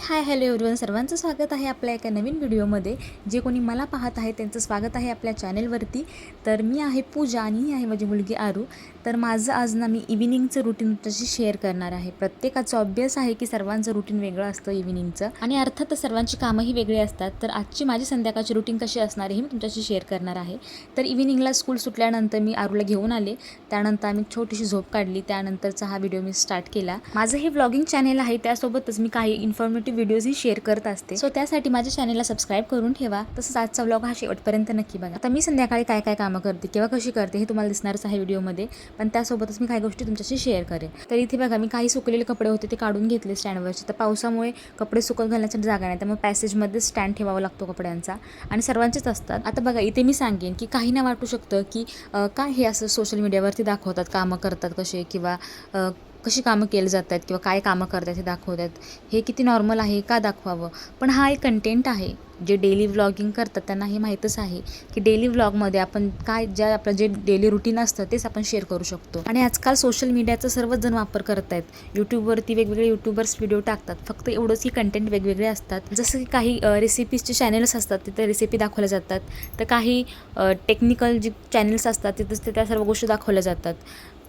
Hi hello everyone, सर्वांचं स्वागत आहे आपल्या एका नवीन व्हिडिओमध्ये. जे कोणी मला पाहत आहे त्यांचं स्वागत आहे आपल्या चॅनलवरती. तर मी आहे पूजा आणि ही आहे माझी मुलगी आरू. तर माझं आज ना मी इव्हिनिंगचं रुटीन तुमच्याशी शेअर करणार आहे. प्रत्येकाचं ऑब्वियस आहे की सर्वांचं रुटीन वेगळं असतं इव्हिनिंगचं, आणि अर्थातच सर्वांची कामंही वेगळी असतात. तर आजची माझी संध्याकाळची रुटीन कशी असणार आहे हे मी तुमच्याशी शेअर करणार आहे. तर इव्हिनिंगला स्कूल सुटल्यानंतर मी आरूला घेऊन आले, त्यानंतर आम्ही छोटीशी झोप काढली, त्यानंतरचा हा व्हिडिओ मी स्टार्ट केला. माझं हे व्लॉगिंग चॅनल आहे, त्यासोबतच मी काही इन्फॉर्मेटिव्ह व्हिडिओजही शेअर करत असते. सो त्यासाठी माझ्या चॅनलला सबस्क्राईब करून ठेवा. तसंच आजचा व्लॉग हा शेवटपर्यंत नक्की बघा. आता मी संध्याकाळी काय काय कामं करते किंवा कशी करते हे तुम्हाला दिसणारच आहे व्हिडिओमध्ये, पण त्यासोबतच मी काही गोष्टी तुमच्याशी शेअर करेन. तर इथे बघा, मी काही सुकलेले कपडे होते ते काढून घेतले स्टँडवरचे. तर पावसामुळे कपडे सुकत घालण्यासाठी जागा नाही, त्यामुळे पॅसेजमध्ये स्टँड ठेवावा लागतो कपड्यांचा, आणि सर्वांचेच असतात. आता बघा, इथे मी सांगेन की काही ना वाटू शकतं की काय हे असं सोशल मीडियावरती दाखवतात, कामं करतात कसे, किंवा कशी कामं केली जातात किंवा काय कामं करतात हे दाखवतात. हे किती नॉर्मल आहे, का दाखवावं? पण हा एक कंटेंट आहे. जे डेली व्लॉगिंग करतात त्यांना हे माहीतच आहे की डेली व्लॉगमध्ये आपण काय, आपलं जे डेली रुटीन असतं तेच आपण शेअर करू शकतो. आणि आजकाल सोशल मीडियाचा सर्वच जण वापर करत आहेत. यूट्यूबवरती वेगवेगळे यूट्यूबर्स व्हिडिओ टाकतात, फक्त एवढंच की कंटेंट वेगवेगळे असतात. जसं की काही रेसिपीजचे चॅनल्स असतात, तिथे रेसिपी दाखवल्या जातात. तर काही टेक्निकल जे चॅनल्स असतात तिथंच त्या सर्व गोष्टी दाखवल्या जातात.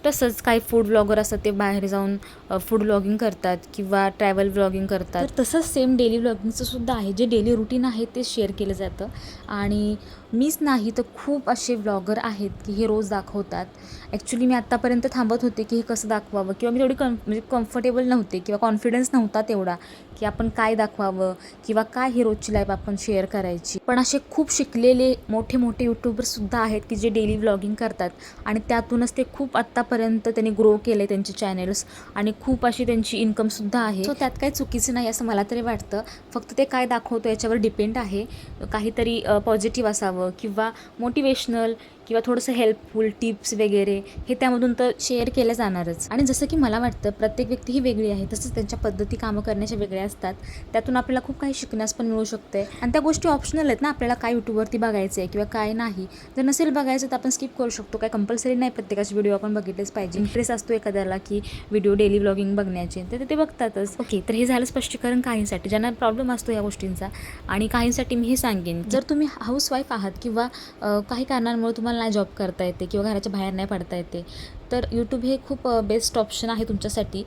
तसंच काही फूड ब्लॉगर असतात, ते बाहेर जाऊन फूड ब्लॉगिंग करतात किंवा ट्रॅव्हल ब्लॉगिंग करतात. तर तसंच सेम डेली ब्लॉगिंगचं सुद्धा आहे. जे डेली रुटीन आहे ते शेअर केलं जातं. आणि मीच नाही तर खूप असे ब्लॉगर आहेत की हे रोज दाखवतात. ॲक्च्युली मी आत्तापर्यंत थांबत होते की हे कसं दाखवावं, किंवा मी तेवढी म्हणजे कम्फर्टेबल नव्हते किंवा कॉन्फिडन्स नव्हता तेवढा की आपण काय दाखवावं किंवा काय ही रोजची लाईफ आपण शेअर करायची. पण असे खूप शिकलेले मोठे मोठे यूट्यूबर्ससुद्धा आहेत की जे डेली व्लॉगिंग करतात, आणि त्यातूनच ते खूप आत्तापर्यंत त्यांनी ग्रो केले त्यांचे चॅनल्स, आणि खूप अशी त्यांची इन्कमसुद्धा आहे. सो त्यात काही चुकीचं नाही असं मला तरी वाटतं. फक्त ते काय दाखवतो याच्यावर डिपेंड आहे. काहीतरी पॉझिटिव्ह असावं किंवा मोटिवेशनल किंवा थोडंसं हेल्पफुल टिप्स वगैरे हे त्यामधून तर शेअर केलं जाणारच. आणि जसं की मला वाटतं प्रत्येक व्यक्ती ही वेगळी आहे, तसंच त्यांच्या पद्धती कामं करण्याच्या वेगळ्या असतात. त्यातून आपल्याला खूप काही शिकण्यास पण मिळू शकते. आणि त्या गोष्टी ऑप्शनल आहेत ना, आपल्याला काय यूट्यूबवरती बघायचं आहे किंवा काय नाही. जर नसेल बघायचं तर आपण स्किप करू शकतो. काय कंपल्सरी नाही प्रत्येकाचे व्हिडिओ आपण बघितलेच पाहिजे. इंटरेस्ट असतो एखाद्याला की व्हिडिओ डेली व्लॉगिंग बघण्याचे, तर ते बघतातच. ओके, तर हे झालं स्पष्टीकरण काहींसाठी ज्यांना प्रॉब्लेम असतो या गोष्टींचा. आणि काहींसाठी मी हे सांगेन, जर तुम्ही हाऊसवाईफ आहात किंवा काही कारणांमुळे तुम्हाला नाही जॉब करता येते किंवा घराच्या बाहेर नाही पडता येते, तर यूट्यूब हे खूप बेस्ट ऑप्शन आहे तुमच्यासाठी.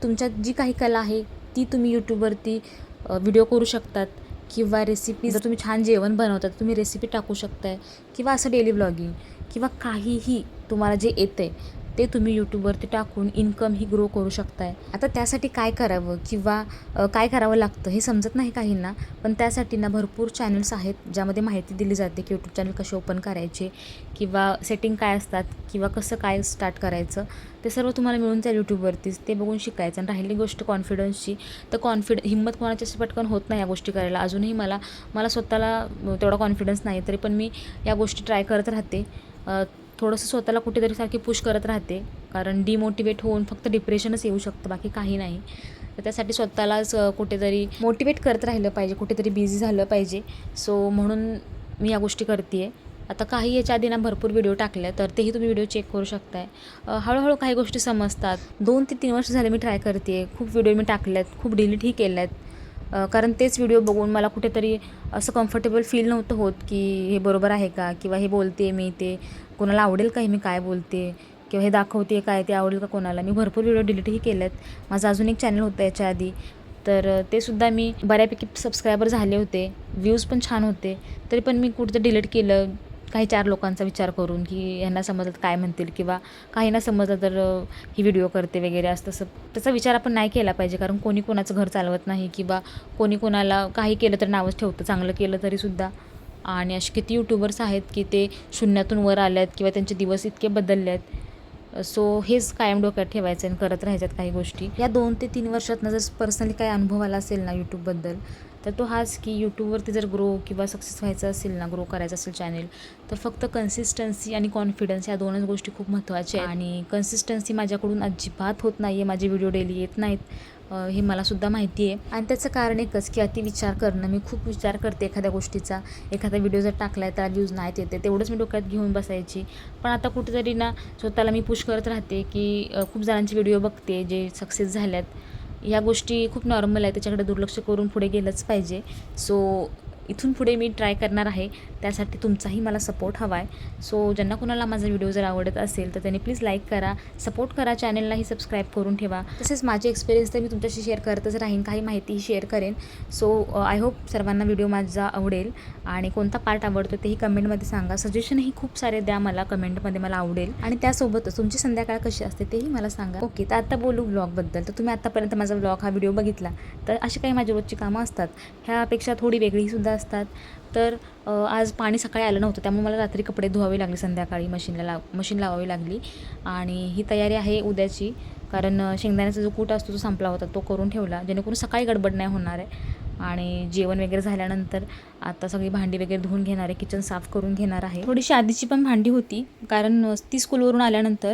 तुमच्यात जी काही कला आहे ती तुम्ही यूट्यूबवरती व्हिडिओ करू शकतात, किंवा रेसिपी, जर तुम्ही छान जेवण बनवतात तुम्ही रेसिपी टाकू शकताय, किंवा असं डेली व्लॉगिंग किंवा काहीही तुम्हाला जे येतं आहे ते तुम्ही यूट्यूबवरती टाकून इन्कम ही ग्रो करू शकताय. आता त्यासाठी काय करावं किंवा काय करावं लागतं हे समजत नाही काहींना, पण त्यासाठी ना भरपूर चॅनल्स आहेत ज्यामध्ये माहिती दिली जाते की यूट्यूब चॅनल कसे ओपन करायचे, किंवा सेटिंग काय असतात, किंवा कसं काय स्टार्ट करायचं. ते सर्व तुम्हाला मिळून जाईल यूट्यूबवरतीच, ते बघून शिकायचं. आणि राहिली गोष्ट कॉन्फिडन्सची, तर हिंमत कोणाची अशी पटकन होत नाही या गोष्टी करायला. अजूनही मला स्वतःला तेवढा कॉन्फिडन्स नाही, तरी पण मी या गोष्टी ट्राय करत राहते. थोडंसं स्वतःला कुठेतरी सारखी पुश करत राहते, कारण डिमोटिवेट होऊन फक्त डिप्रेशनच येऊ शकतं, बाकी काही नाही. तर त्यासाठी स्वतःलाच कुठेतरी मोटिवेट करत राहिलं पाहिजे, कुठेतरी बिझी झालं पाहिजे. सो म्हणून मी या गोष्टी करते आहे. आता काही याच्या आधी ना भरपूर व्हिडिओ टाकल्या, तर तेही तुम्ही व्हिडिओ चेक करू शकताय. हळूहळू काही गोष्टी समजतात. 2 ते 3 वर्ष झाले मी ट्राय करते आहे. खूप व्हिडिओ मी टाकल्यात, खूप डिलीटही केल्यात. कारण तेच व्हिडिओ बघून मला कुठेतरी असं कम्फर्टेबल फील नव्हतं होत की हे बरोबर आहे का, किंवा हे बोलते मी ते कोणाला आवडेल का, हे मी काय बोलते किंवा हे दाखवते काय ते आवडेल का कोणाला. मी भरपूर व्हिडिओ डिलीटही केलेत. माझं अजून एक चॅनल होतं याच्या आधी, तर ते सुद्धा मी बऱ्यापैकी सबस्क्रायबर झाले होते, व्ह्यूज पण छान होते, तरी पण मी कुठं डिलीट केलं. काही 4 लोकांचा विचार करून की यांना समजलं काय म्हणतील, किंवा काहींना समजलं तर ही व्हिडिओ करते वगैरे असं तसं. त्याचा विचार आपण नाही केला पाहिजे, कारण कोणी कोणाचं घर चालवत नाही, किंवा कोणी कोणाला काही केलं तर नावच ठेवतं, चांगलं केलं तरीसुद्धा. आणि असे किती यूट्यूबर्स आहेत की ते शून्यातून वर आल्यात किंवा त्यांचे दिवस इतके बदलले आहेत. सो हेच कायम डोक्यात ठेवायचं आणि करत राहायच्यात काही गोष्टी. या 2 ते 3 वर्षातनं जर पर्सनली काही अनुभव आला असेल ना यूट्यूबबद्दल, तर तो हाच की यूट्यूबवरती जर ग्रो किंवा सक्सेस व्हायचं असेल ना, ग्रो करायचं असेल चॅनल, तर फक्त कन्सिस्टन्सी आणि कॉन्फिडन्स या 2च गोष्टी खूप महत्त्वाच्या आहेत. आणि कन्सिस्टन्सी माझ्याकडून अजिबात होत नाही आहे, माझे व्हिडिओ डेली येत नाहीत, हे मलासुद्धा माहिती आहे. आणि त्याचं कारण एकच की अतिविचार करणं. मी खूप विचार करते एखाद्या गोष्टीचा. एखादा व्हिडिओ जर टाकला आहे त्याला व्ह्यूज नाहीत येते, तेवढंच मी डोक्यात घेऊन बसायची. पण आता कुठेतरी ना स्वतःला मी पुश करत राहते की खूप जणांचे व्हिडिओ बघते जे सक्सेस झाल्यात, ह्या गोष्टी खूप नॉर्मल आहे, त्याच्याकडे दुर्लक्ष करून पुढे गेलंच पाहिजे. सो इथून पुढे मी ट्राय करणार आहे, त्यासाठी तुमचाही मला सपोर्ट हवा आहे. सो ज्यांना कोणाला माझा व्हिडिओ जर आवडत असेल तर त्यांनी प्लीज लाईक करा, सपोर्ट करा, चॅनललाही सबस्क्राईब करून ठेवा. तसेच माझे एक्सपिरियन्स तर मी तुमच्याशी शेअर करतच राहीन, काही माहितीही शेअर करेन. सो आय होप सर्वांना व्हिडिओ माझा आवडेल आणि कोणता पार्ट आवडतो तेही कमेंटमध्ये सांगा. सजेशनही खूप सारे द्या मला कमेंटमध्ये, मला आवडेल. आणि त्यासोबतच तुमची संध्याकाळ कशी असते तेही मला सांगा. ओके, तर आता बोलू व्लॉगबद्दल. तर तुम्ही आत्तापर्यंत माझा व्लॉग हा व्हिडिओ बघितला, तर अशी काही माझी रोजची कामं असतात, ह्यापेक्षा थोडी वेगळीसुद्धा असतात. तर आज पाणी सकाळी आलं नव्हतं, त्यामुळे मला रात्री कपडे धुवावे लागले, संध्याकाळी मशीन लावावी लागली. आणि ही तयारी आहे उद्याची, कारण शेंगदाण्याचा जो कूट असतो तो संपला होता, तो करून ठेवला, जेणेकरून सकाळी गडबड नाही होणार आहे. आणि जेवण वगैरे झाल्यानंतर आता सगळी भांडी वगैरे धुवून घेणार आहे, किचन साफ करून घेणार आहे. थोडीशी आधीची पण भांडी होती, कारण ती स्कूलवरून आल्यानंतर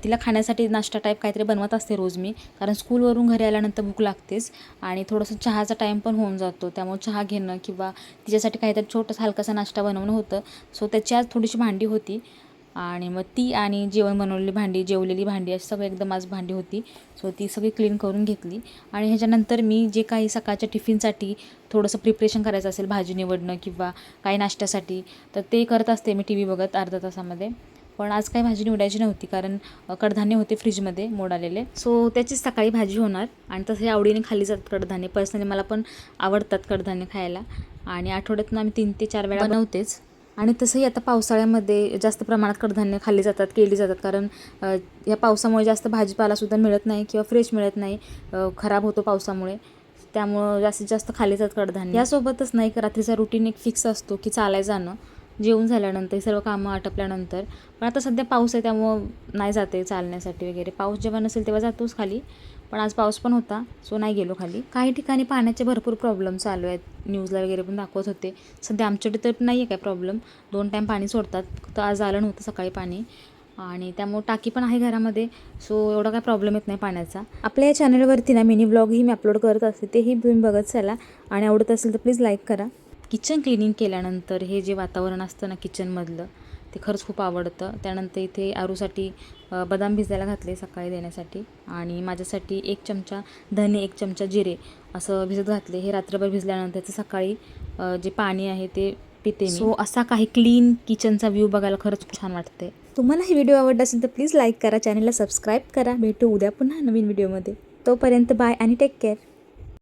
तिला खाण्यासाठी नाश्ता टाईप काहीतरी बनवत असते रोज मी, कारण स्कूलवरून घरी आल्यानंतर भूक लागतेच आणि थोडंसं चहाचा टाईम पण होऊन जातो, त्यामुळे चहा घेणं किंवा तिच्यासाठी काहीतरी छोटासा हलकासा नाश्ता बनवणं होतं. सो त्याची आज थोडीशी भांडी होती आणि मग ती आणि जेवण बनवलेली भांडी, जेवलेली भांडी अशी सगळं एकदम आज भांडी होती. सो ती सगळी क्लीन करून घेतली. आणि ह्याच्यानंतर मी जे काही सकाळच्या टिफिनसाठी थोडंसं प्रिपरेशन करायचं असेल, भाजी निवडणं किंवा काही नाश्त्यासाठी, तर ते करत असते मी टी व्ही बघत अर्ध्या तासामध्ये. पण आज काही भाजी निवडायची नव्हती, कारण कडधान्य होते फ्रीजमध्ये मोड आलेले. सो त्याचीच सकाळी भाजी होणार. आणि तसे आवडीने खाल्ली जातात कडधान्य. पर्सनली मला पण आवडतात कडधान्य खायला आणि आठवड्यातून आम्ही 3 ते 4 वेळा बनवतेच. आणि तसंही आता पावसाळ्यामध्ये जास्त प्रमाणात कडधान्य खाल्ली जातात, केली जातात, कारण या पावसामुळे जास्त भाजीपालासुद्धा मिळत नाही किंवा फ्रेश मिळत नाही, खराब होतो पावसामुळे. त्यामुळं जास्तीत जास्त खाल्ली जातात कडधान्य. यासोबतच नाही का रात्रीचा रुटीन एक फिक्स असतो की चालायला जाणं, जेवून झाल्यानंतर सर्व कामं आटपल्यानंतर. पण आता सध्या पाऊस आहे त्यामुळं नाही जाते चालण्यासाठी वगैरे. पाऊस जेव्हा नसेल तेव्हा जातोच खाली, पण आज पाऊस पण होता सो नाही गेलो खाली. काही ठिकाणी पाण्याचे भरपूर प्रॉब्लेम चालू आहेत, न्यूजला वगैरे पण दाखवत होते. सध्या आमच्याकडे तर नाही आहे काय प्रॉब्लेम, 2 टाईम पाणी सोडतात, फक्त आज आलं नव्हतं सकाळी पाणी. आणि त्यामुळे टाकी पण आहे घरामध्ये, सो एवढा काय प्रॉब्लेम येत नाही पाण्याचा. आपल्या या चॅनलवरती ना मिनी ब्लॉगही मी अपलोड करत असते, तेही तुम्ही बघत चला. आणि आवडत असेल तर प्लीज लाईक करा. किचन क्लिनिंग केल्यानंतर हे जे वातावरण असतं ना किचनमधलं, ते खरंच खूप आवडतं. त्यानंतर इथे आरूसाठी बदाम भिजायला घातले सकाळी देण्यासाठी, आणि माझ्यासाठी 1 चमचा धने, 1 चमचा जिरे असं भिजत घातले. हे रात्रभर भिजल्यानंतर ते सकाळी जे पाणी आहे ते पिते मी. सो असा काही क्लीन किचनचा व्ह्यू बघायला खरंच खूप छान वाटते. तुम्हाला ही व्हिडिओ आवडला असेल तर प्लीज लाईक करा, चॅनलला सबस्क्राईब करा. भेटू उद्या पुन्हा नवीन व्हिडिओमध्ये. तोपर्यंत बाय आणि टेक केअर.